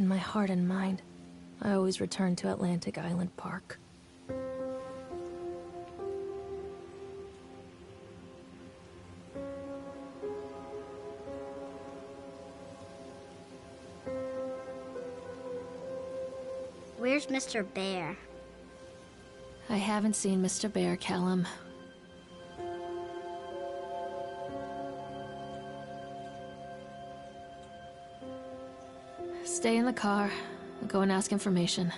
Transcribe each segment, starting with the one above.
In my heart and mind, I always return to Atlantic Island Park. Where's Mr. Bear? I haven't seen Mr. Bear, Callum. Stay in the car. I'll go and ask information.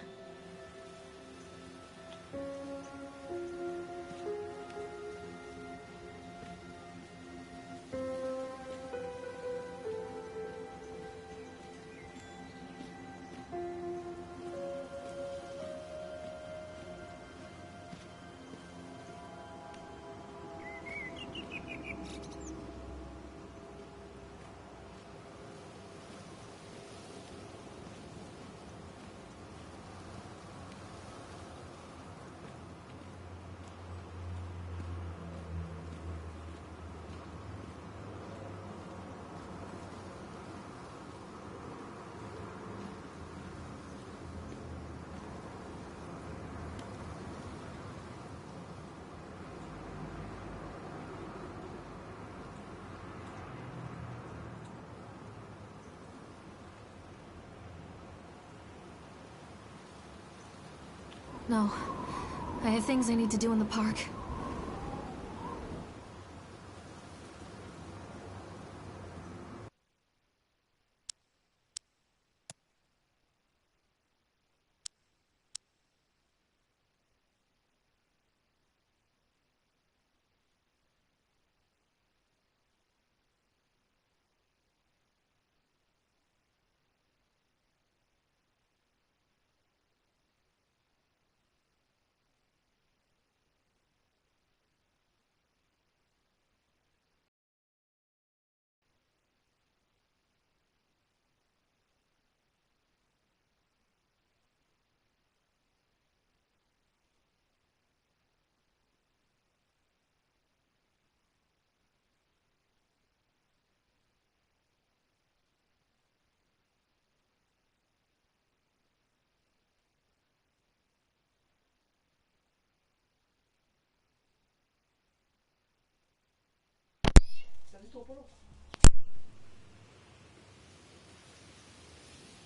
No. I have things I need to do in the park.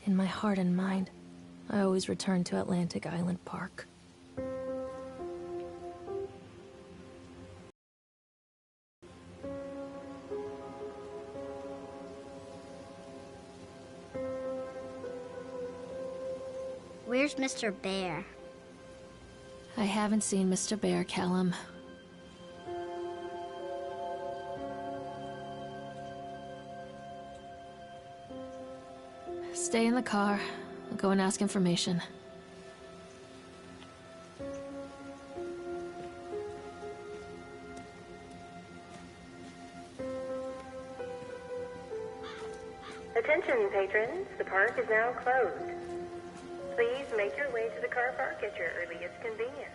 In my heart and mind, I always return to Atlantic Island Park. Where's Mr. Bear? I haven't seen Mr. Bear, Callum. Stay in the car. I'll go and ask information. Attention, patrons. The park is now closed. Please make your way to the car park at your earliest convenience.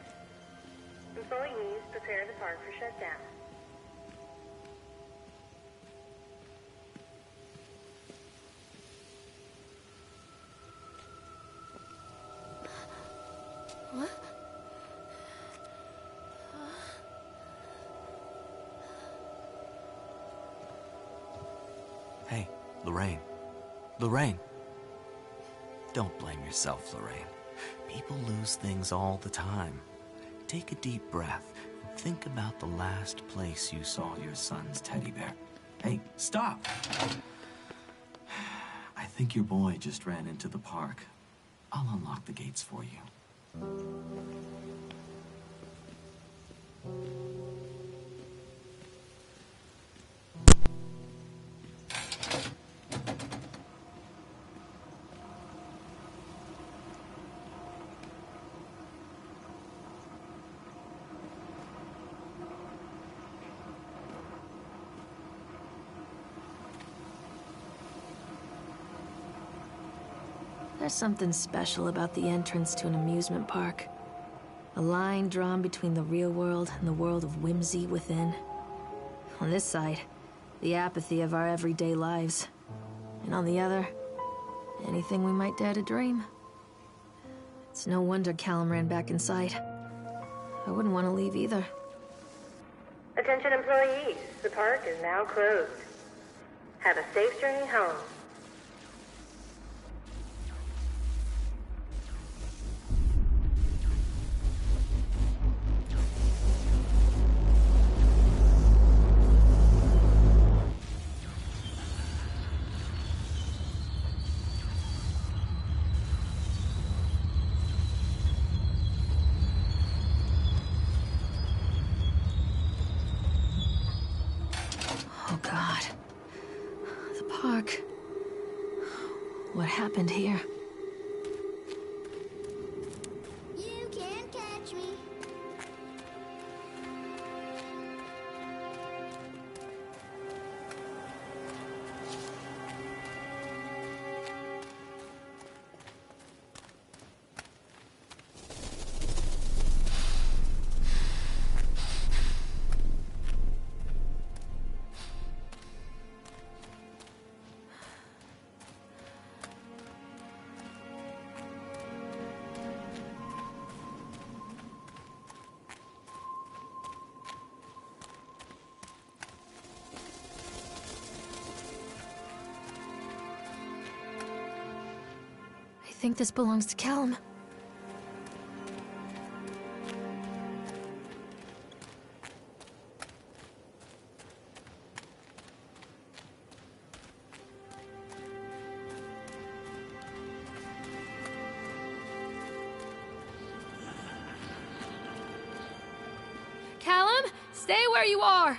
Employees, prepare the park for shutdown. What? Hey, Lorraine. Lorraine. Don't blame yourself, Lorraine. People lose things all the time. Take a deep breath and think about the last place you saw your son's teddy bear. Hey, stop! I think your boy just ran into the park. I'll unlock the gates for you. There's something special about the entrance to an amusement park. A line drawn between the real world and the world of whimsy within. On this side, the apathy of our everyday lives. And on the other, Anything we might dare to dream. It's no wonder Callum ran back inside. I wouldn't want to leave either. Attention employees, the park is now closed. Have a safe journey home. Oh God. The park. What happened here? You can't catch me. I think this belongs to Callum. Callum, stay where you are!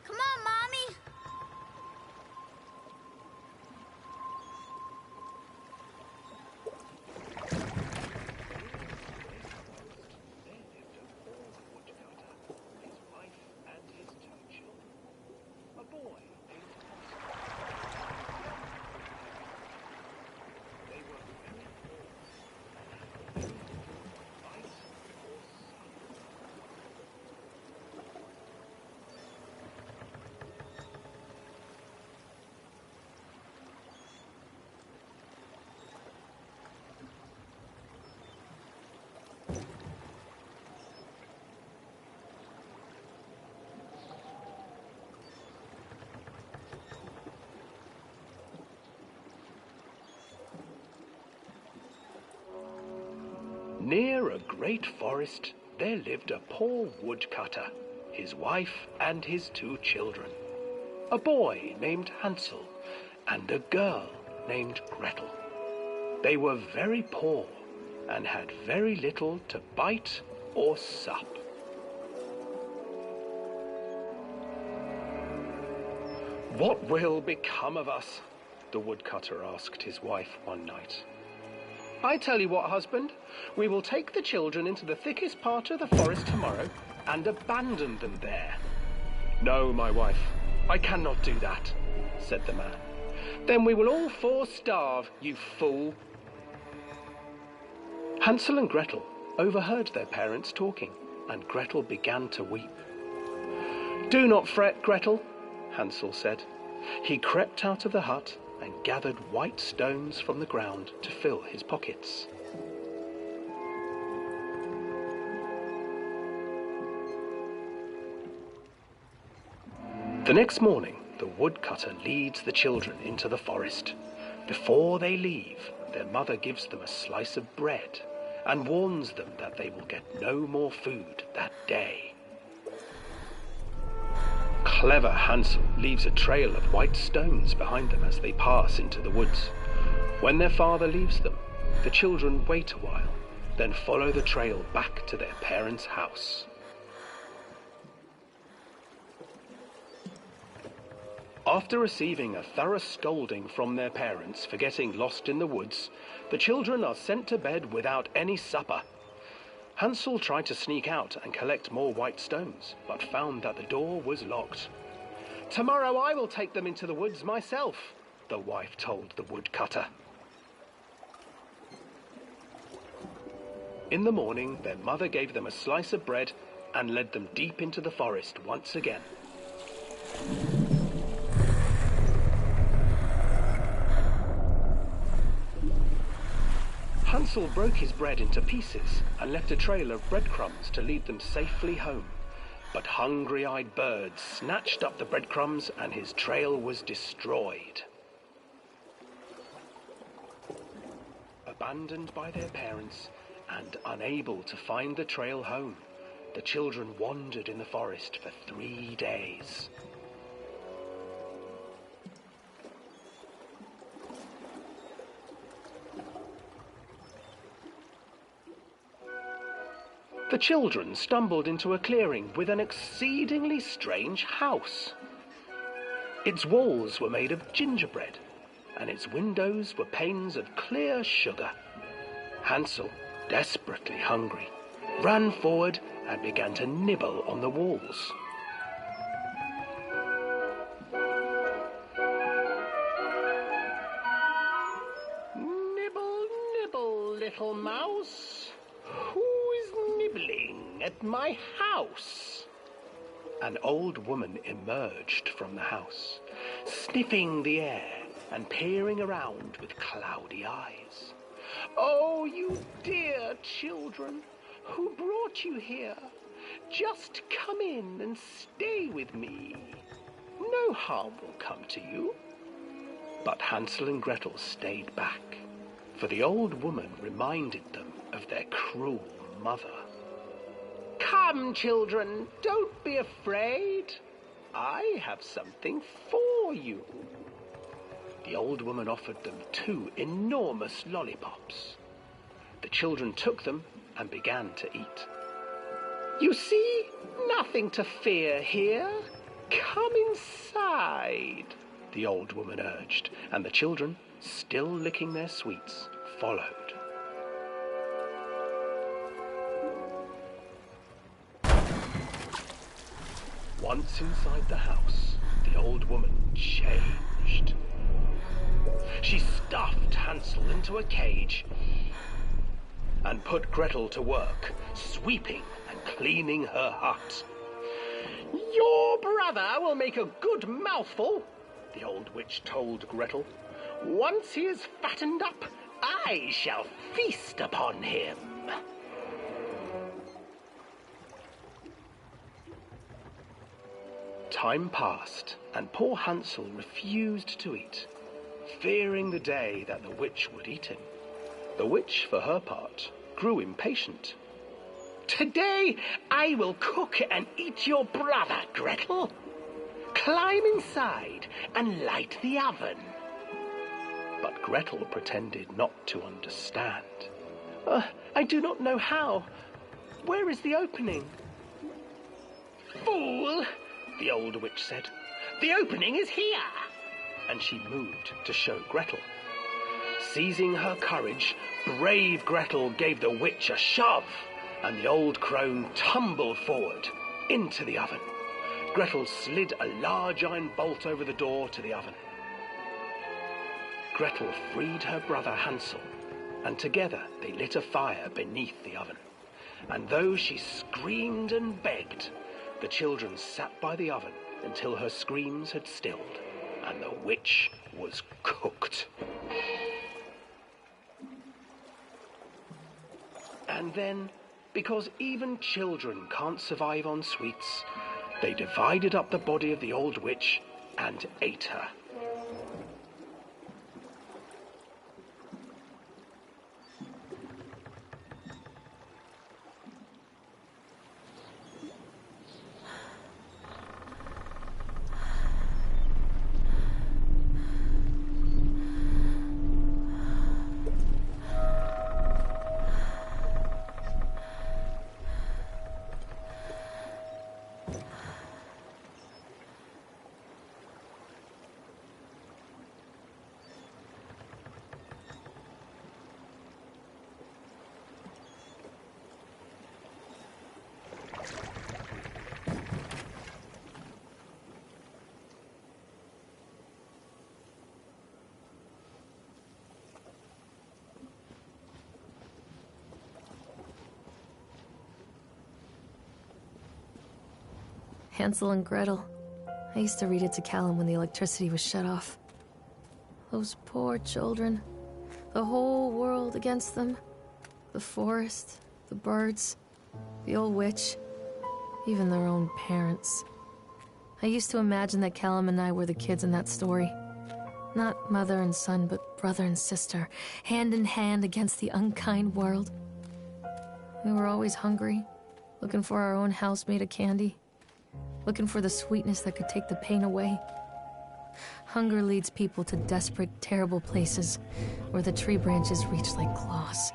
Come on, Mommy. Near a great forest, there lived a poor woodcutter, his wife and his 2 children. A boy named Hansel and a girl named Gretel. They were very poor and had very little to bite or sup. "What will become of us?" the woodcutter asked his wife one night. "I tell you what, husband, we will take the children into the thickest part of the forest tomorrow and abandon them there." "No, my wife, I cannot do that," said the man. "Then we will all 4 starve, you fool." Hansel and Gretel overheard their parents talking, and Gretel began to weep. "Do not fret, Gretel," Hansel said. He crept out of the hut and gathered white stones from the ground to fill his pockets. The next morning, the woodcutter leads the children into the forest. Before they leave, their mother gives them a slice of bread and warns them that they will get no more food that day. Clever Hansel leaves a trail of white stones behind them as they pass into the woods. When their father leaves them, the children wait a while, then follow the trail back to their parents' house. After receiving a thorough scolding from their parents for getting lost in the woods, the children are sent to bed without any supper. Hansel tried to sneak out and collect more white stones, but found that the door was locked. "Tomorrow I will take them into the woods myself," the wife told the woodcutter. In the morning, their mother gave them a slice of bread and led them deep into the forest once again. Hansel broke his bread into pieces and left a trail of breadcrumbs to lead them safely home. But hungry-eyed birds snatched up the breadcrumbs and his trail was destroyed. Abandoned by their parents and unable to find the trail home, the children wandered in the forest for 3 days. The children stumbled into a clearing with an exceedingly strange house. Its walls were made of gingerbread, and its windows were panes of clear sugar. Hansel, desperately hungry, ran forward and began to nibble on the walls. Nibble, nibble, little mouse. Who is nibbling at my house? An old woman emerged from the house, sniffing the air and peering around with cloudy eyes. Oh, you dear children, who brought you here? Just come in and stay with me. No harm will come to you. But Hansel and Gretel stayed back, for the old woman reminded them of their cruel mother. Come, children, don't be afraid. I have something for you. The old woman offered them 2 enormous lollipops. The children took them and began to eat. You see, nothing to fear here. Come inside, the old woman urged, and the children, still licking their sweets, followed. Once inside the house, the old woman changed. She stuffed Hansel into a cage and put Gretel to work, sweeping and cleaning her hut. Your brother will make a good mouthful, the old witch told Gretel. Once he is fattened up, I shall feast upon him. Time passed, and poor Hansel refused to eat, fearing the day that the witch would eat him. The witch, for her part, grew impatient. Today I will cook and eat your brother, Gretel. Climb inside and light the oven. But Gretel pretended not to understand. I do not know how. Where is the opening? Fool, the old witch said. The opening is here. And she moved to show Gretel. Seizing her courage, brave Gretel gave the witch a shove, and the old crone tumbled forward into the oven. Gretel slid a large iron bolt over the door to the oven. Gretel freed her brother Hansel, and together they lit a fire beneath the oven. And though she screamed and begged, the children sat by the oven until her screams had stilled, and the witch was cooked. And then, because even children can't survive on sweets, they divided up the body of the old witch and ate her. Hansel and Gretel. I used to read it to Callum when the electricity was shut off. Those poor children. The whole world against them. The forest, the birds, the old witch, even their own parents. I used to imagine that Callum and I were the kids in that story. Not mother and son, but brother and sister, hand in hand against the unkind world. We were always hungry, looking for our own house made of candy, looking for the sweetness that could take the pain away. Hunger leads people to desperate, terrible places where the tree branches reach like claws.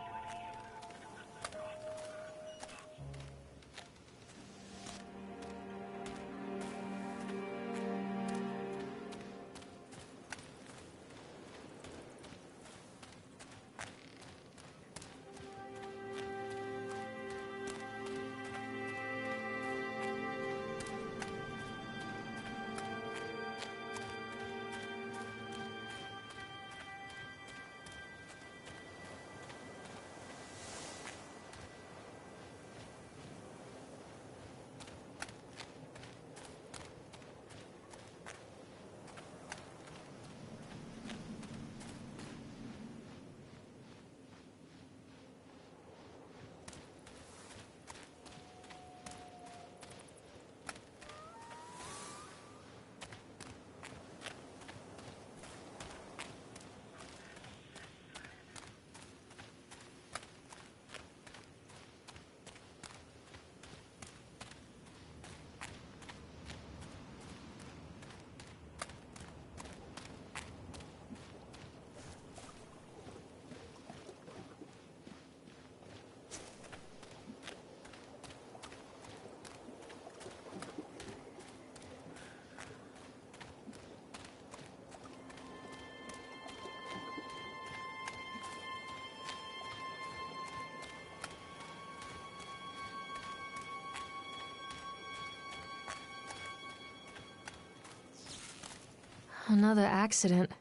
Another accident.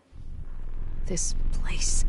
This place.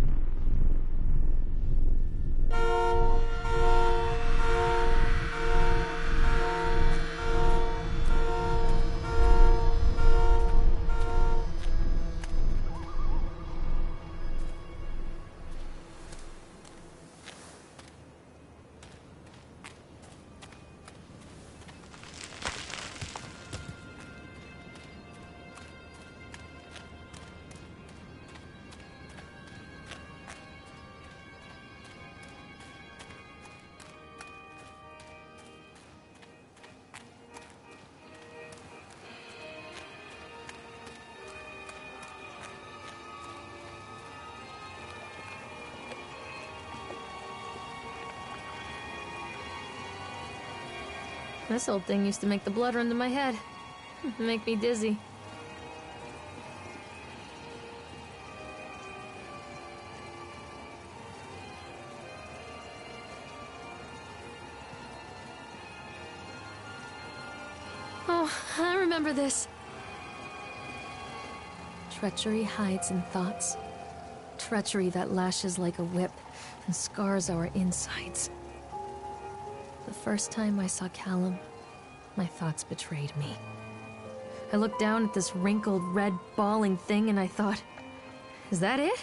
This old thing used to make the blood run to my head. Make me dizzy. Oh, I remember this. Treachery hides in thoughts. Treachery that lashes like a whip and scars our insides. The first time I saw Callum, my thoughts betrayed me. I looked down at this wrinkled, red, bawling thing and I thought, is that it?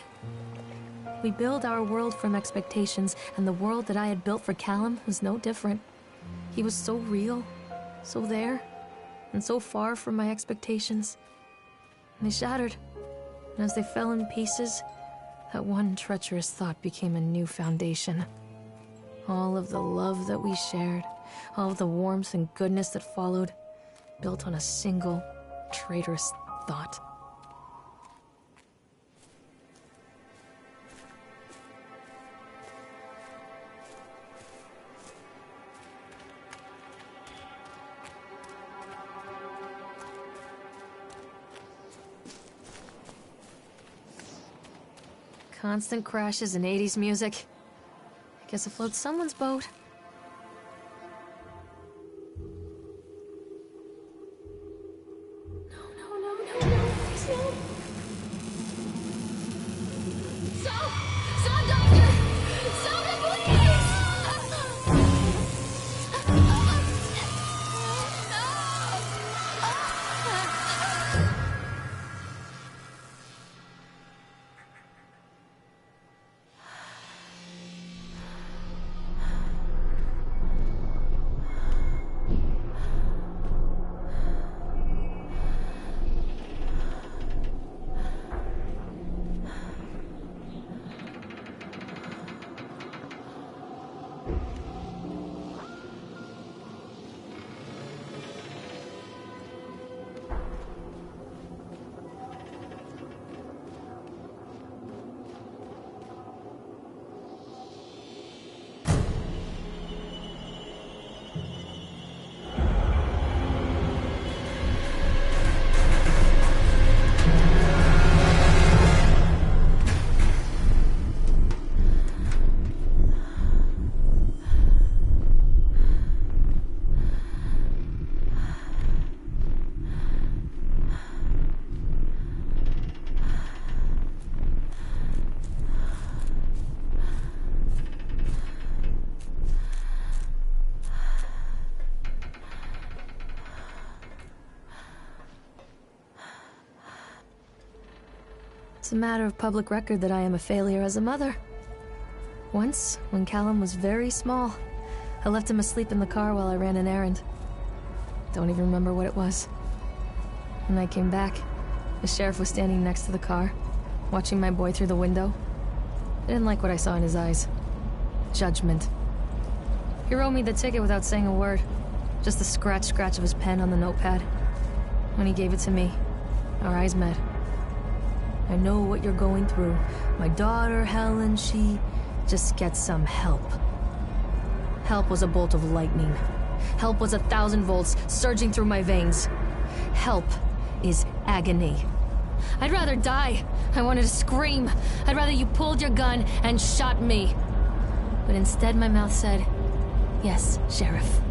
We build our world from expectations, and the world that I had built for Callum was no different. He was so real, so there, and so far from my expectations. And they shattered, and as they fell in pieces, that one treacherous thought became a new foundation. All of the love that we shared, all of the warmth and goodness that followed, built on a single, traitorous thought. Constant crashes and 80s music. I guess it floats someone's boat. No, please no. Stop, doctor! Stop it, please! No! It's a matter of public record that I am a failure as a mother. Once, when Callum was very small, I left him asleep in the car while I ran an errand. Don't even remember what it was. When I came back, the sheriff was standing next to the car, watching my boy through the window. I didn't like what I saw in his eyes. Judgment. He wrote me the ticket without saying a word. Just the scratch of his pen on the notepad. When he gave it to me, our eyes met. I know what you're going through. My daughter, Helen, she just gets some help. Help was a bolt of lightning. Help was 1,000 volts surging through my veins. Help is agony. I'd rather die. I wanted to scream. I'd rather you pulled your gun and shot me. But instead my mouth said, "Yes, Sheriff."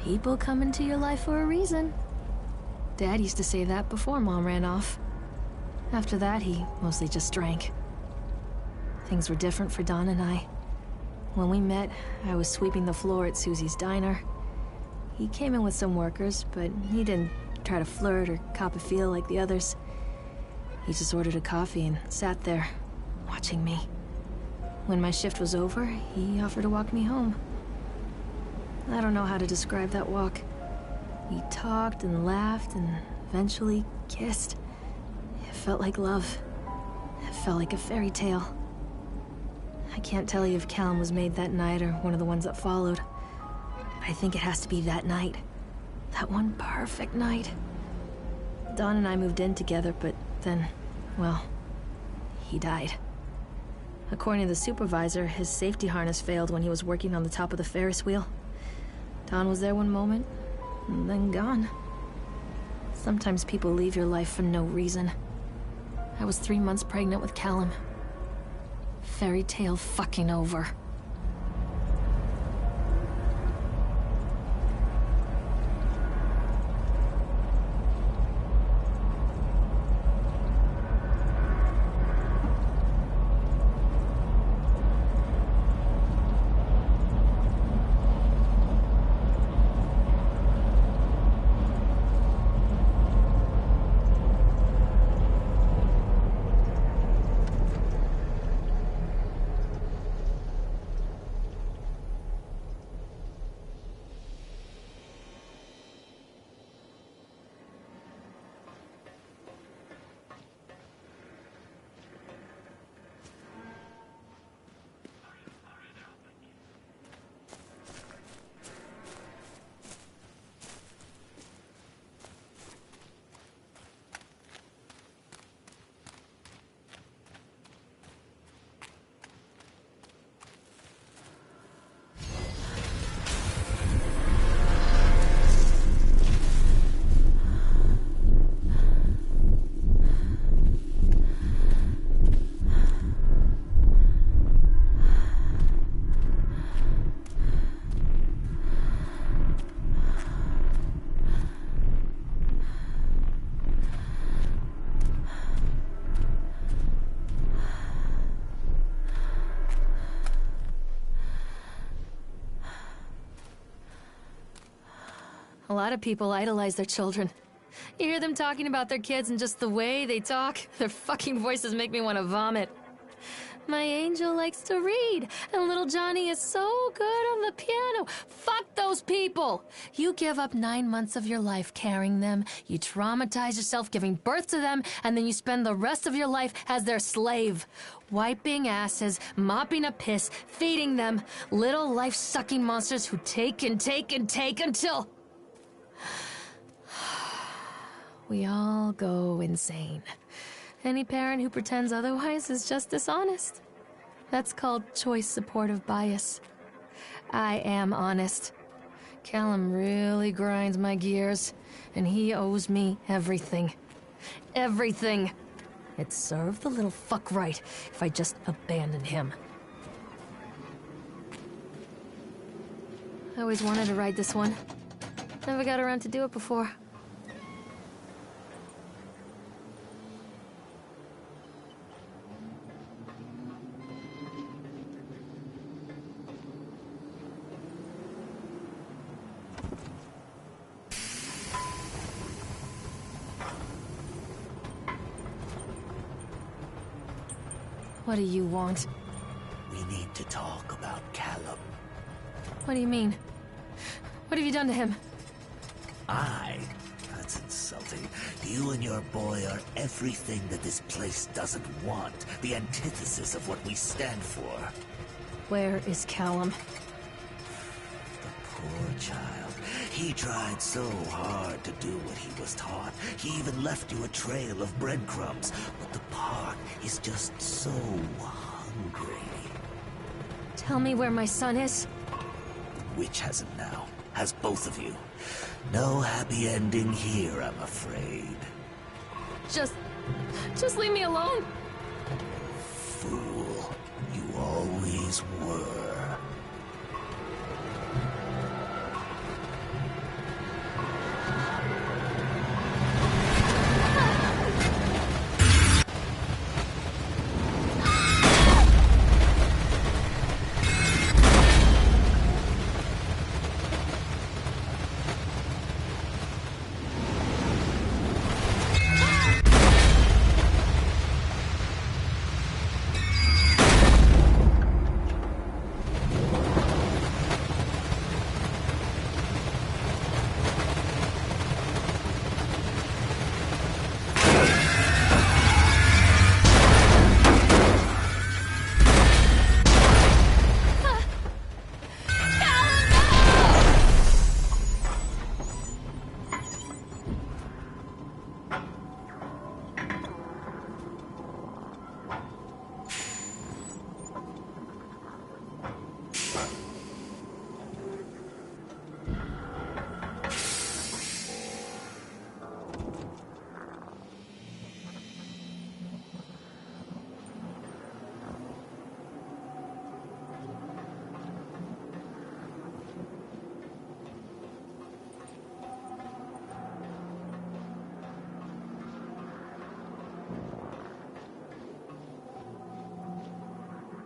People come into your life for a reason. Dad used to say that before Mom ran off. After that, he mostly just drank. Things were different for Don and I. When we met, I was sweeping the floor at Susie's diner. He came in with some workers, but he didn't try to flirt or cop a feel like the others. He just ordered a coffee and sat there, watching me. When my shift was over, he offered to walk me home. I don't know how to describe that walk. We talked and laughed and eventually kissed. It felt like love. It felt like a fairy tale. I can't tell you if Callum was made that night or one of the ones that followed. But I think it has to be that night. That one perfect night. Don and I moved in together, but then, well, he died. According to the supervisor, his safety harness failed when he was working on the top of the Ferris wheel. Don was there one moment, and then gone. Sometimes people leave your life for no reason. I was 3 months pregnant with Callum. Fairy tale fucking over. A lot of people idolize their children. You hear them talking about their kids and just the way they talk, their fucking voices make me want to vomit. My angel likes to read, and little Johnny is so good on the piano. Fuck those people! You give up 9 months of your life carrying them, you traumatize yourself giving birth to them, and then you spend the rest of your life as their slave. Wiping asses, mopping up piss, feeding them. Little life-sucking monsters who take and take and take until... we all go insane. Any parent who pretends otherwise is just dishonest. That's called choice supportive bias. I am honest. Callum really grinds my gears, and he owes me everything. Everything. It'd serve the little fuck right if I just abandoned him. I always wanted to ride this one. Never got around to do it before. What do you want? We need to talk about Callum. What do you mean? What have you done to him? That's insulting. You and your boy are everything that this place doesn't want. The antithesis of what we stand for. Where is Callum? The poor child. He tried so hard to do what he was taught. He even left you a trail of breadcrumbs. But the park is just so hungry. Tell me where my son is. The witch has him now. Has both of you. No happy ending here, I'm afraid. Just leave me alone. Fool. You always were.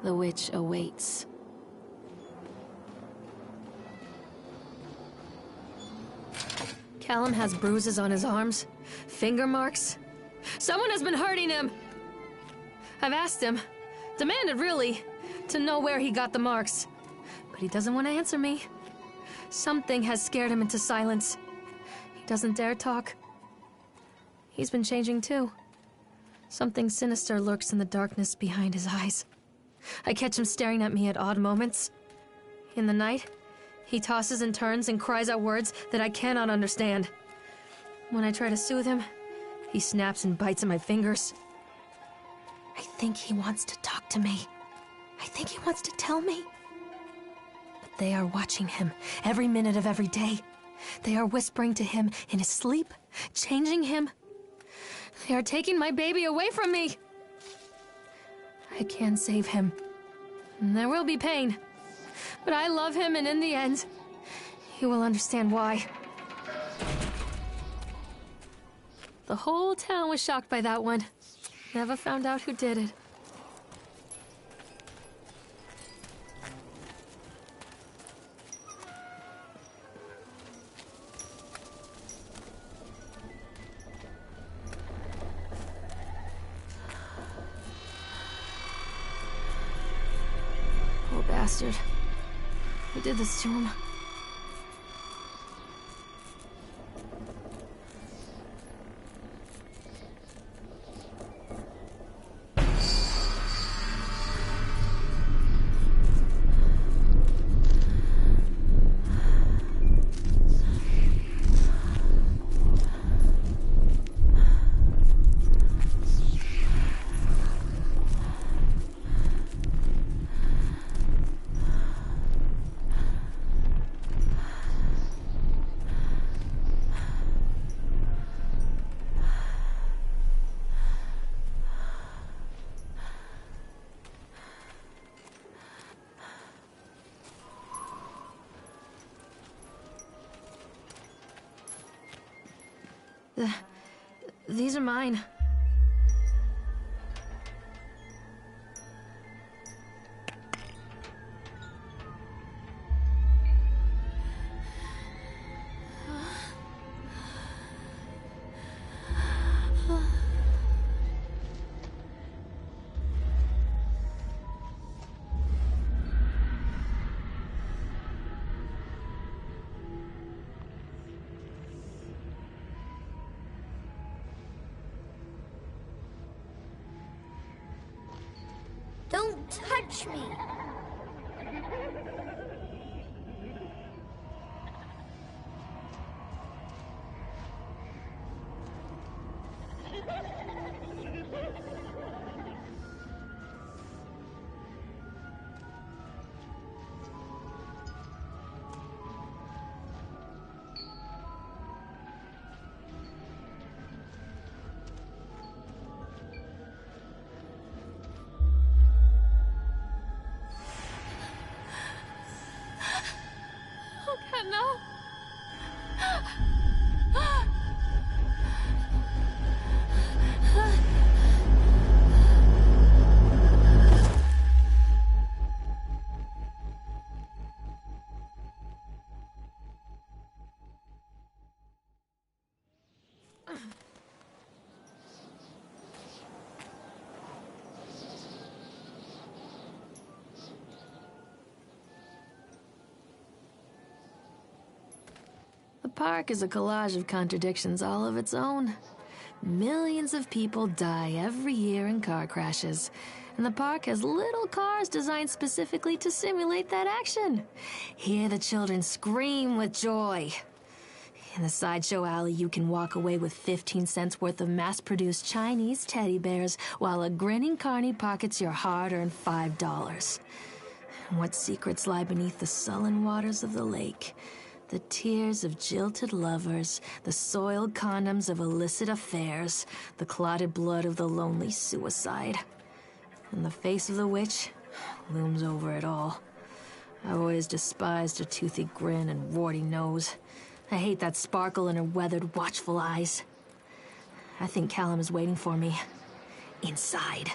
The witch awaits. Callum has bruises on his arms, finger marks. Someone has been hurting him! I've asked him, demanded really, to know where he got the marks. But he doesn't want to answer me. Something has scared him into silence. He doesn't dare talk. He's been changing too. Something sinister lurks in the darkness behind his eyes. I catch him staring at me at odd moments. In the night, he tosses and turns and cries out words that I cannot understand. When I try to soothe him, he snaps and bites at my fingers. I think he wants to talk to me. I think he wants to tell me. But they are watching him every minute of every day. They are whispering to him in his sleep, changing him. They are taking my baby away from me. I can save him. And there will be pain. But I love him, and in the end, he will understand why. The whole town was shocked by that one. Never found out who did it. bastard. Who did this to him? These are mine. Don't touch me! No. The park is a collage of contradictions all of its own. Millions of people die every year in car crashes, and the park has little cars designed specifically to simulate that action. Hear the children scream with joy. In the sideshow alley, you can walk away with 15 cents worth of mass-produced Chinese teddy bears while a grinning carny pockets your hard-earned $5. What secrets lie beneath the sullen waters of the lake? The tears of jilted lovers, the soiled condoms of illicit affairs, the clotted blood of the lonely suicide. And the face of the witch looms over it all. I've always despised her toothy grin and warty nose. I hate that sparkle in her weathered, watchful eyes. I think Callum is waiting for me. Inside.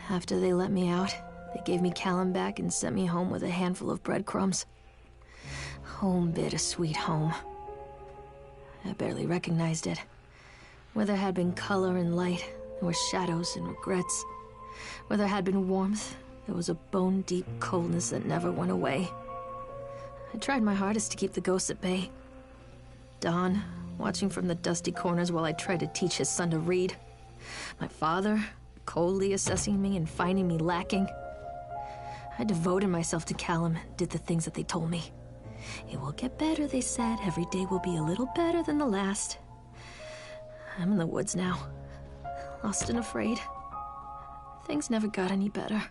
After they let me out, they gave me Callum back and sent me home with a handful of breadcrumbs. Home, bittersweet home. I barely recognized it. Where there had been color and light, there were shadows and regrets. Where there had been warmth, there was a bone-deep coldness that never went away. I tried my hardest to keep the ghosts at bay. Don, watching from the dusty corners while I tried to teach his son to read. My father, coldly assessing me and finding me lacking. I devoted myself to Callum and did the things that they told me. It will get better, they said. Every day will be a little better than the last. I'm in the woods now, lost and afraid. Things never got any better.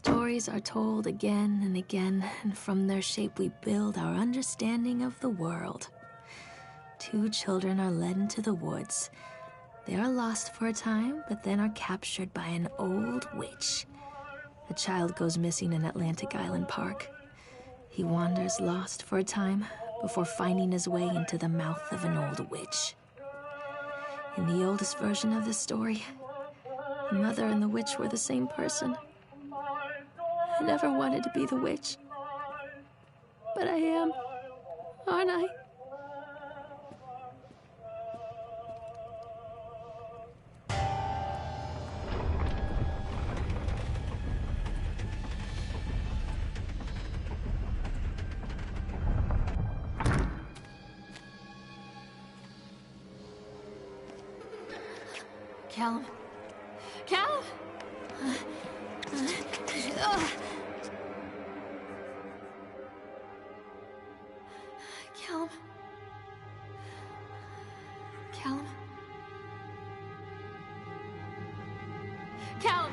Stories are told again and again, and from their shape we build our understanding of the world. Two children are led into the woods. They are lost for a time, but then are captured by an old witch. The child goes missing in Atlantic Island Park. He wanders lost for a time before finding his way into the mouth of an old witch. In the oldest version of this story, the mother and the witch were the same person. I never wanted to be the witch, but I am, aren't I? Callum. Callum! Callum. Callum. Callum!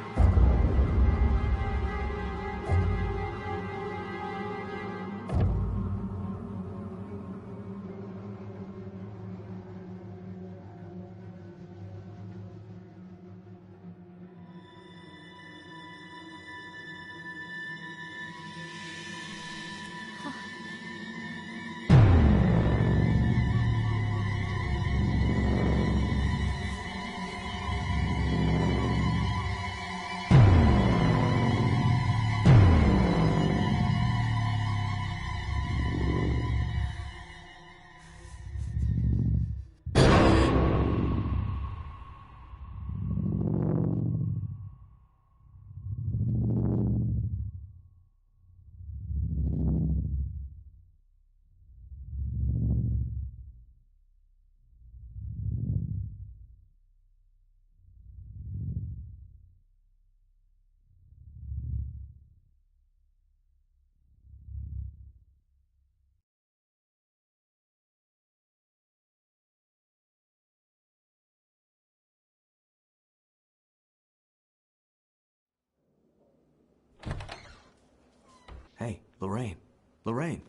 Hey, Lorraine. Lorraine.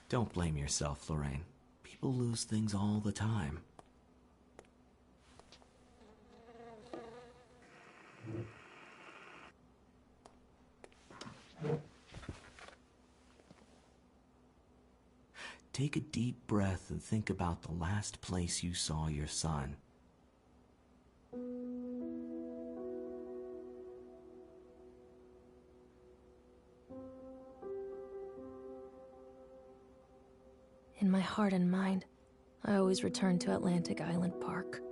Don't blame yourself, Lorraine. People lose things all the time. Take a deep breath and think about the last place you saw your son. In my heart and mind, I always return to Atlantic Island Park.